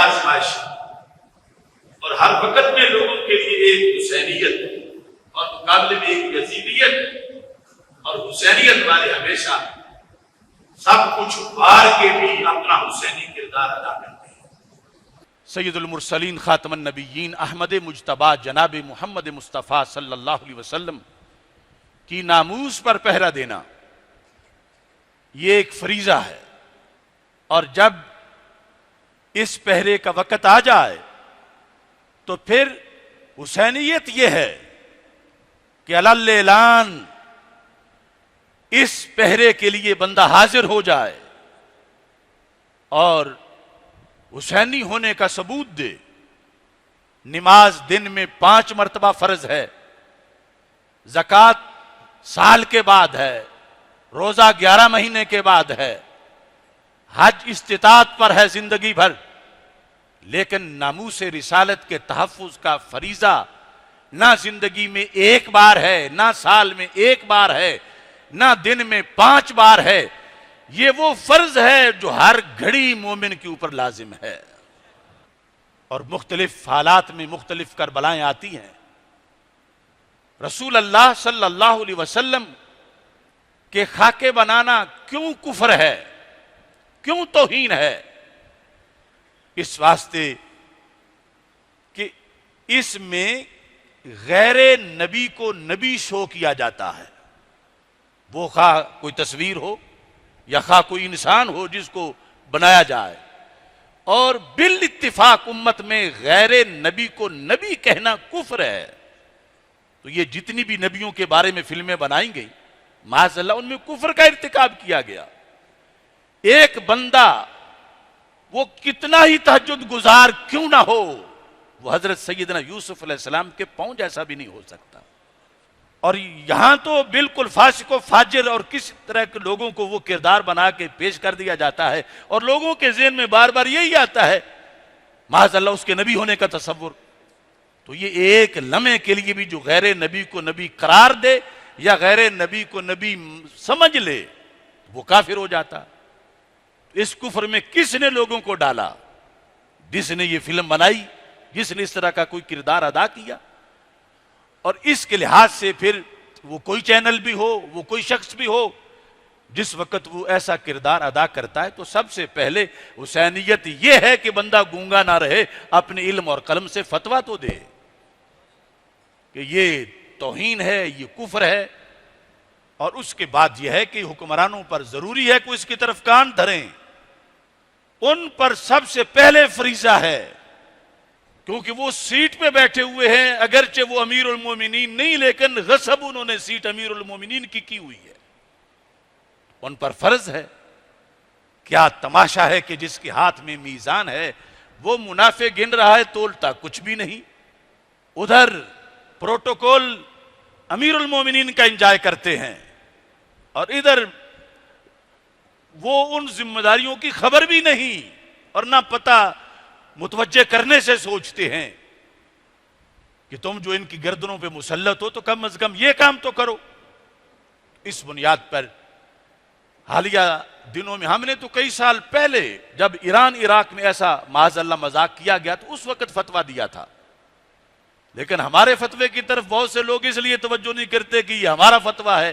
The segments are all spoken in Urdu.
آزمائش اور ہر وقت میں لوگوں کے لیے ایک حسینیت اور مقابلے میں ایک یزیدیت، اور حسینیت والے ہمیشہ سب کچھ ہار کے بھی اپنا حسینی کردار ادا کرتے ہیں۔ سید المرسلین خاتم النبیین احمد مجتبیٰ جناب محمد مصطفیٰ صلی اللہ علیہ وسلم کی ناموس پر پہرا دینا یہ ایک فریضہ ہے، اور جب اس پہرے کا وقت آ جائے تو پھر حسینیت یہ ہے کہ علی اعلان اس پہرے کے لیے بندہ حاضر ہو جائے اور حسینی ہونے کا ثبوت دے۔ نماز دن میں 5 مرتبہ فرض ہے، زکوٰۃ سال کے بعد ہے، روزہ 11 مہینے کے بعد ہے، حج استطاعت پر ہے زندگی بھر، لیکن ناموس رسالت کے تحفظ کا فریضہ نہ زندگی میں ایک بار ہے، نہ سال میں ایک بار ہے، نہ دن میں 5 بار ہے۔ یہ وہ فرض ہے جو ہر گھڑی مومن کے اوپر لازم ہے، اور مختلف حالات میں مختلف کربلائیں آتی ہیں۔ رسول اللہ صلی اللہ علیہ وسلم کے خاکے بنانا کیوں کفر ہے، کیوں توہین ہے؟ اس واسطے کہ اس میں غیر نبی کو نبی شو کیا جاتا ہے، وہ خواہ کوئی تصویر ہو یا خواہ کوئی انسان ہو جس کو بنایا جائے، اور بالاتفاق امت میں غیر نبی کو نبی کہنا کفر ہے۔ تو یہ جتنی بھی نبیوں کے بارے میں فلمیں بنائی گئی معاذ اللہ ان میں کفر کا ارتکاب کیا گیا۔ ایک بندہ وہ کتنا ہی تہجد گزار کیوں نہ ہو، وہ حضرت سیدنا یوسف علیہ السلام کے پاؤں جیسا بھی نہیں ہو سکتا۔ اور یہاں تو بالکل فاسق و فاجر اور کس طرح کے لوگوں کو وہ کردار بنا کے پیش کر دیا جاتا ہے، اور لوگوں کے ذہن میں بار بار یہی آتا ہے معاذ اللہ اس کے نبی ہونے کا تصور۔ تو یہ ایک لمحے کے لیے بھی جو غیر نبی کو نبی قرار دے یا غیر نبی کو نبی سمجھ لے وہ کافر ہو جاتا۔ اس کفر میں کس نے لوگوں کو ڈالا؟ جس نے یہ فلم بنائی، جس نے اس طرح کا کوئی کردار ادا کیا۔ اور اس کے لحاظ سے پھر وہ کوئی چینل بھی ہو، وہ کوئی شخص بھی ہو، جس وقت وہ ایسا کردار ادا کرتا ہے تو سب سے پہلے حسینیت یہ ہے کہ بندہ گونگا نہ رہے، اپنے علم اور قلم سے فتویٰ تو دے کہ یہ توہین ہے، یہ کفر ہے۔ اور اس کے بعد یہ ہے کہ حکمرانوں پر ضروری ہے کہ اس کی طرف کان دھریں، ان پر سب سے پہلے فریضہ ہے، کیونکہ وہ سیٹ پہ بیٹھے ہوئے ہیں، اگرچہ وہ امیر المومنین نہیں، لیکن غصب انہوں نے سیٹ امیر المومنین کی ہوئی ہے، ان پر فرض ہے۔ کیا تماشا ہے کہ جس کے ہاتھ میں میزان ہے وہ منافع گن رہا ہے، تولتا کچھ بھی نہیں، ادھر پروٹوکول امیر المومنین کا انجوائے کرتے ہیں، اور ادھر وہ ان ذمہ داریوں کی خبر بھی نہیں اور نہ پتہ متوجہ کرنے سے سوچتے ہیں کہ تم جو ان کی گردنوں پہ مسلط ہو تو کم از کم یہ کام تو کرو۔ اس بنیاد پر حالیہ دنوں میں ہم نے تو کئی سال پہلے جب ایران عراق میں ایسا معاذ اللہ مذاق کیا گیا تو اس وقت فتویٰ دیا تھا، لیکن ہمارے فتوے کی طرف بہت سے لوگ اس لیے توجہ نہیں کرتے کہ یہ ہمارا فتویٰ ہے۔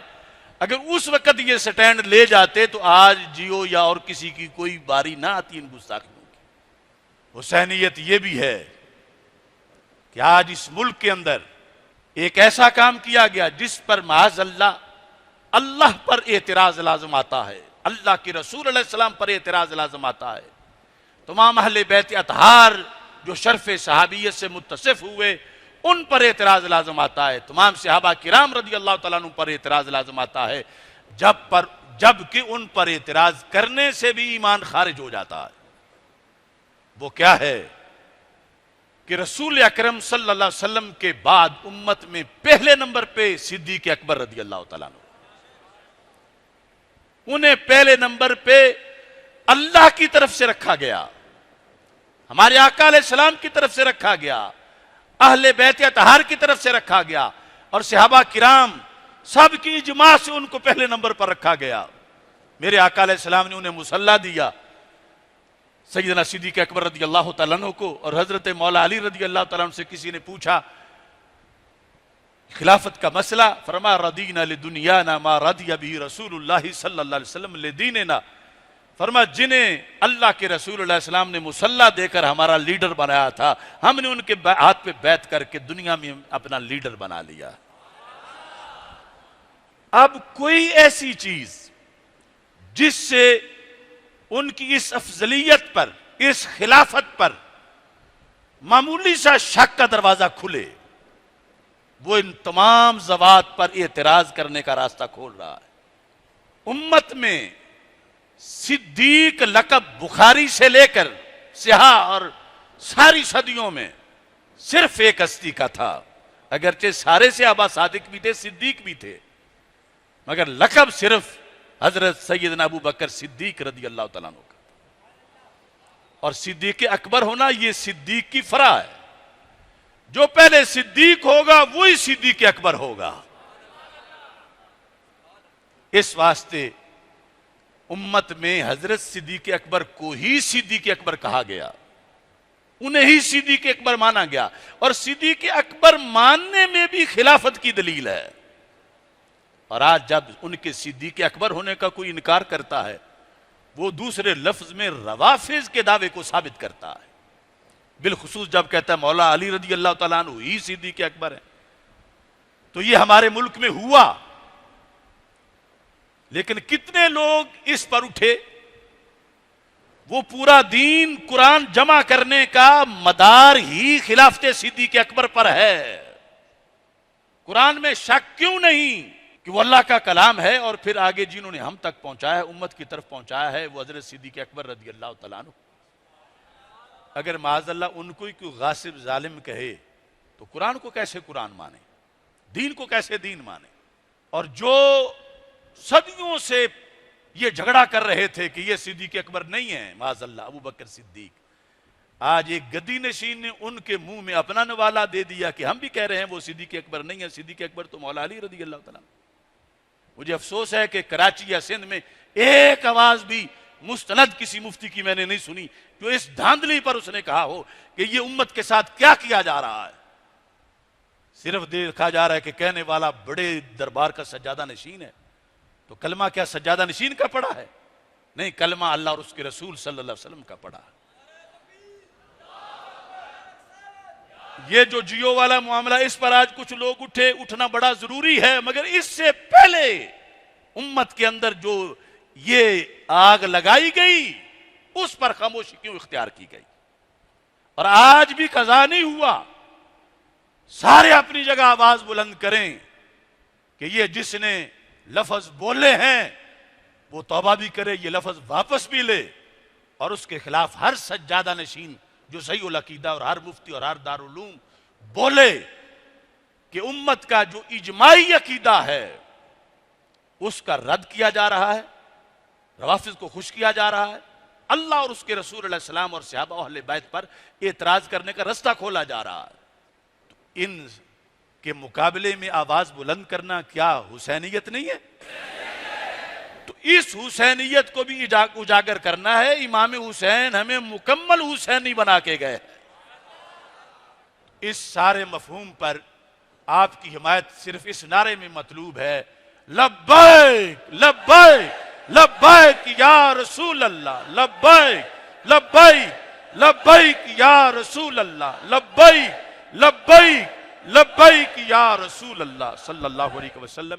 اگر اس وقت یہ سٹینڈ لے جاتے تو آج جیو یا اور کسی کی کوئی باری نہ آتی ان گستاخیوں کی۔ حسینیت یہ بھی ہے کہ آج اس ملک کے اندر ایک ایسا کام کیا گیا جس پر معاذ اللہ اللہ پر اعتراض لازم آتا ہے، اللہ کے رسول علیہ السلام پر اعتراض لازم آتا ہے، تمام اہل بیت اطہار جو شرف صحابیت سے متصف ہوئے ان پر اعتراض لازم آتا ہے، تمام صحابہ کرام رضی اللہ تعالیٰ عنہ پر اعتراض لازم آتا ہے، جب کہ ان پر اعتراض کرنے سے بھی ایمان خارج ہو جاتا ہے۔ وہ کیا ہے کہ رسول اکرم صلی اللہ علیہ وسلم کے بعد امت میں پہلے نمبر پہ صدیق اکبر رضی اللہ تعالیٰ عنہ، انہیں پہلے نمبر پہ اللہ کی طرف سے رکھا گیا، ہمارے آقا علیہ السلام کی طرف سے رکھا گیا، اہل بیت اطہار کی طرف سے رکھا گیا، اور صحابہ کرام سب کی اجماع سے ان کو پہلے نمبر پر رکھا گیا۔ میرے آقا علیہ السلام نے انہیں مصلی دیا، سیدنا صدیق اکبر رضی اللہ تعالیٰ عنہ کو اور حضرت مولا علی رضی اللہ تعالیٰ عنہ سے کسی نے پوچھا خلافت کا مسئلہ، فرمایا رضینا لدنیانا ما رضی بہ رسول اللہ صلی اللہ علیہ وسلم لدیننا، فرمایا جنہیں اللہ کے رسول اللہ علیہ السلام نے مسلح دے کر ہمارا لیڈر بنایا تھا، ہم نے ان کے ہاتھ پہ بیعت کر کے دنیا میں اپنا لیڈر بنا لیا۔ اب کوئی ایسی چیز جس سے ان کی اس افضلیت پر، اس خلافت پر معمولی سا شک کا دروازہ کھلے، وہ ان تمام زوات پر اعتراض کرنے کا راستہ کھول رہا ہے۔ امت میں صدیق لقب بخاری سے لے کر سیاہ اور ساری صدیوں میں صرف ایک ہستی کا تھا، اگرچہ سارے صحابہ صادق بھی تھے، صدیق بھی تھے، مگر لقب صرف حضرت سیدنا ابو بکر صدیق رضی اللہ تعالیٰ عنہ کا، اور صدیق اکبر ہونا یہ صدیق کی فرع ہے، جو پہلے صدیق ہوگا وہی صدیق اکبر ہوگا۔ اس واسطے امت میں حضرت صدیق اکبر کو ہی صدیق اکبر کہا گیا، انہیں ہی صدیق اکبر مانا گیا، اور صدیق اکبر ماننے میں بھی خلافت کی دلیل ہے۔ اور آج جب ان کے صدیق اکبر ہونے کا کوئی انکار کرتا ہے، وہ دوسرے لفظ میں روافض کے دعوے کو ثابت کرتا ہے، بالخصوص جب کہتا ہے مولا علی رضی اللہ تعالیٰ عنہ ہی صدیق اکبر ہے۔ تو یہ ہمارے ملک میں ہوا، لیکن کتنے لوگ اس پر اٹھے؟ وہ پورا دین قرآن جمع کرنے کا مدار ہی خلافت صدیق اکبر پر ہے۔ قرآن میں شک کیوں نہیں کہ وہ اللہ کا کلام ہے، اور پھر آگے جنہوں نے ہم تک پہنچایا ہے، امت کی طرف پہنچایا ہے، وہ حضرت صدیق اکبر رضی اللہ تعالیٰ عنہ۔ اگر معاذ اللہ ان کو ہی کوئی غاصب ظالم کہے تو قرآن کو کیسے قرآن مانے، دین کو کیسے دین مانے؟ اور جو صدیوں سے یہ جھگڑا کر رہے تھے کہ یہ صدیق اکبر نہیں ہے، معاذ اللہ ابو بکر صدیق، آج ایک گدی نشین نے ان کے منہ میں اپنا نوالا دے دیا کہ ہم بھی کہہ رہے ہیں وہ صدیق اکبر نہیں ہے، صدیق اکبر تو مولا علی رضی اللہ تعالیٰ۔ مجھے افسوس ہے کہ کراچی یا سندھ میں ایک آواز بھی مستند کسی مفتی کی میں نے نہیں سنی جو اس دھاندلی پر اس نے کہا ہو کہ یہ امت کے ساتھ کیا کیا جا رہا ہے۔ صرف دیکھا جا رہا ہے کہ کہنے والا بڑے دربار کا سجادہ نشین ہے، تو کلمہ کیا سجادہ نشین کا پڑھا ہے؟ نہیں، کلمہ اللہ اور اس کے رسول صلی اللہ علیہ وسلم کا پڑھا ہے۔ یہ جو جیو والا معاملہ، اس پر آج کچھ لوگ اٹھنا بڑا ضروری ہے، مگر اس سے پہلے امت کے اندر جو یہ آگ لگائی گئی اس پر خاموشی کیوں اختیار کی گئی؟ اور آج بھی قضا نہیں ہوا، سارے اپنی جگہ آواز بلند کریں کہ یہ جس نے لفظ بولے ہیں وہ توبہ بھی کرے، یہ لفظ واپس بھی لے، اور اس کے خلاف ہر سجادہ نشین جو صحیح العقیدہ اور ہر مفتی اور ہر دارالعلوم بولے کہ امت کا جو اجماعی عقیدہ ہے اس کا رد کیا جا رہا ہے، روافض کو خوش کیا جا رہا ہے، اللہ اور اس کے رسول علیہ السلام اور صحابہ اہل بیت پر اعتراض کرنے کا رستہ کھولا جا رہا ہے، تو ان کے مقابلے میں آواز بلند کرنا کیا حسینیت نہیں ہے؟ تو اس حسینیت کو بھی اجاگر کرنا ہے۔ امام حسین ہمیں مکمل حسینی بنا کے گئے، اس سارے مفہوم پر آپ کی حمایت صرف اس نعرے میں مطلوب ہے، لبیک لبیک لبیک یا رسول اللہ، لبیک لبیک لبیک یا رسول اللہ، لبیک لبیک لبیک یا رسول اللہ صلی اللہ علیہ وسلم۔